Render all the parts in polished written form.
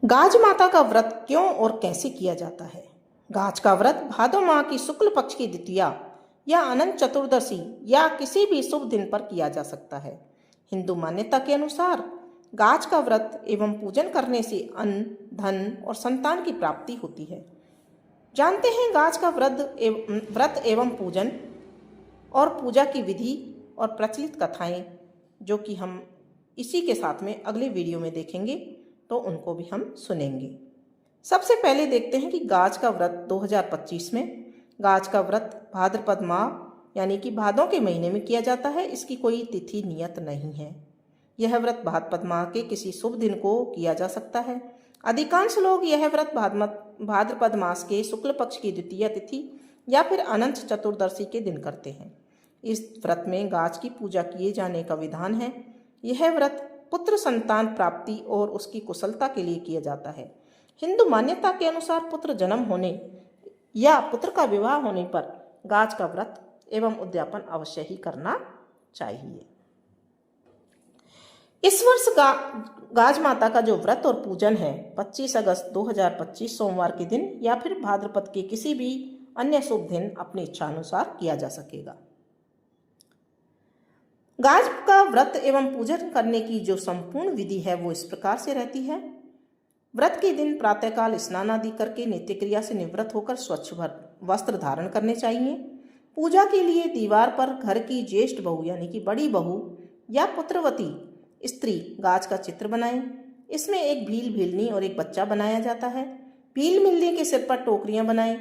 गाज माता का व्रत क्यों और कैसे किया जाता है? गाज का व्रत भादो माह की शुक्ल पक्ष की द्वितीया या अनंत चतुर्दशी या किसी भी शुभ दिन पर किया जा सकता है। हिंदू मान्यता के अनुसार गाज का व्रत एवं पूजन करने से अन्न, धन और संतान की प्राप्ति होती है। जानते हैं गाज का व्रत एवं पूजन और पूजा की विधि और प्रचलित कथाएं, जो कि हम इसी के साथ में अगले वीडियो में देखेंगे, तो उनको भी हम सुनेंगे। सबसे पहले देखते हैं कि गाज का व्रत 2025 में गाज का व्रत भाद्रपद माह यानी कि भादों के महीने में किया जाता है। इसकी कोई तिथि नियत नहीं है। यह व्रत भाद्रपद माह के किसी शुभ दिन को किया जा सकता है। अधिकांश लोग यह व्रत भाद्रपद मास के शुक्ल पक्ष की द्वितीय तिथि या फिर अनंत चतुर्दशी के दिन करते हैं। इस व्रत में गाज की पूजा किए जाने का विधान है। यह व्रत पुत्र संतान प्राप्ति और उसकी कुशलता के लिए किया जाता है। हिंदू मान्यता के अनुसार पुत्र जन्म होने या पुत्र का विवाह होने पर गाज का व्रत एवं उद्यापन अवश्य ही करना चाहिए। इस वर्ष गाज माता का जो व्रत और पूजन है 25 अगस्त 2025 सोमवार के दिन या फिर भाद्रपद के किसी भी अन्य शुभ दिन अपनी इच्छा अनुसार किया जा सकेगा। गाज का व्रत एवं पूजन करने की जो संपूर्ण विधि है वो इस प्रकार से रहती है। व्रत के दिन प्रातःकाल स्नान आदि करके नित्य क्रिया से निवृत्त होकर स्वच्छ वस्त्र धारण करने चाहिए। पूजा के लिए दीवार पर घर की ज्येष्ठ बहू यानी कि बड़ी बहू या पुत्रवती स्त्री गाज का चित्र बनाएं। इसमें एक भील भीलनी और एक बच्चा बनाया जाता है। भील मिलने के सिर पर टोकरियां बनाएं।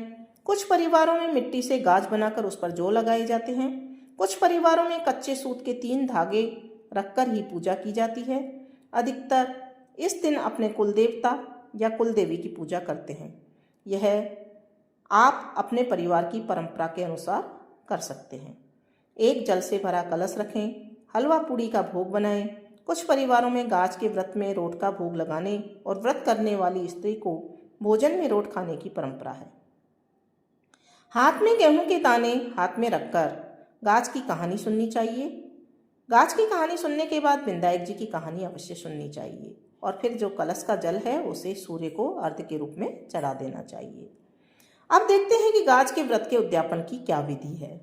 कुछ परिवारों में मिट्टी से गाज बनाकर उस पर जौ लगाए जाते हैं। कुछ परिवारों में कच्चे सूत के 3 धागे रखकर ही पूजा की जाती है। अधिकतर इस दिन अपने कुल देवता या कुल देवी की पूजा करते हैं। यह आप अपने परिवार की परंपरा के अनुसार कर सकते हैं। एक जल से भरा कलश रखें। हलवा पूड़ी का भोग बनाएं। कुछ परिवारों में गाज के व्रत में रोट का भोग लगाने और व्रत करने वाली स्त्री को भोजन में रोट खाने की परंपरा है। हाथ में गेहूं के दाने हाथ में रखकर गाज की कहानी सुननी चाहिए। गाज की कहानी सुनने के बाद विनायक जी की कहानी अवश्य सुननी चाहिए और फिर जो कलश का जल है उसे सूर्य को अर्घ्य के रूप में चढ़ा देना चाहिए। अब देखते हैं कि गाज के व्रत के उद्यापन की क्या विधि है।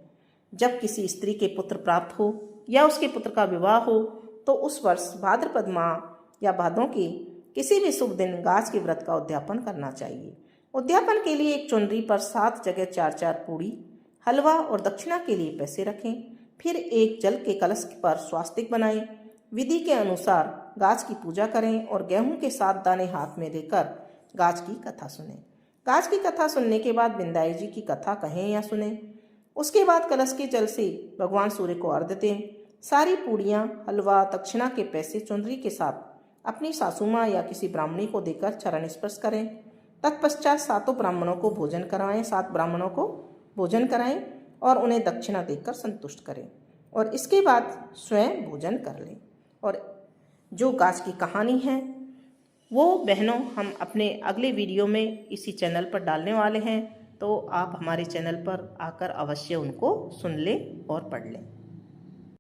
जब किसी स्त्री के पुत्र प्राप्त हो या उसके पुत्र का विवाह हो तो उस वर्ष भाद्रपद माह या भादों के किसी भी शुभ दिन गाज के व्रत का उद्यापन करना चाहिए। उद्यापन के लिए एक चुनरी पर 7 जगह 4-4 पूड़ी, हलवा और दक्षिणा के लिए पैसे रखें। फिर एक जल के कलश पर स्वास्तिक बनाएं। विधि के अनुसार गाज की पूजा करें और गेहूं के 7 दाने हाथ में लेकर गाज की कथा सुनें। गाज की कथा सुनने के बाद विनायक जी की कथा कहें या सुनें। उसके बाद कलश के जल से भगवान सूर्य को अर्घ्य दें। सारी पूड़ियाँ, हलवा, दक्षिणा के पैसे चुनरी के साथ अपनी सासू माँ या किसी ब्राह्मणी को देकर चरण स्पर्श करें। तत्पश्चात 7 ब्राह्मणों को भोजन करवाएं। 7 ब्राह्मणों को भोजन कराएं और उन्हें दक्षिणा देकर संतुष्ट करें और इसके बाद स्वयं भोजन कर लें। और जो गाज की कहानी है वो बहनों हम अपने अगले वीडियो में इसी चैनल पर डालने वाले हैं, तो आप हमारे चैनल पर आकर अवश्य उनको सुन लें और पढ़ लें।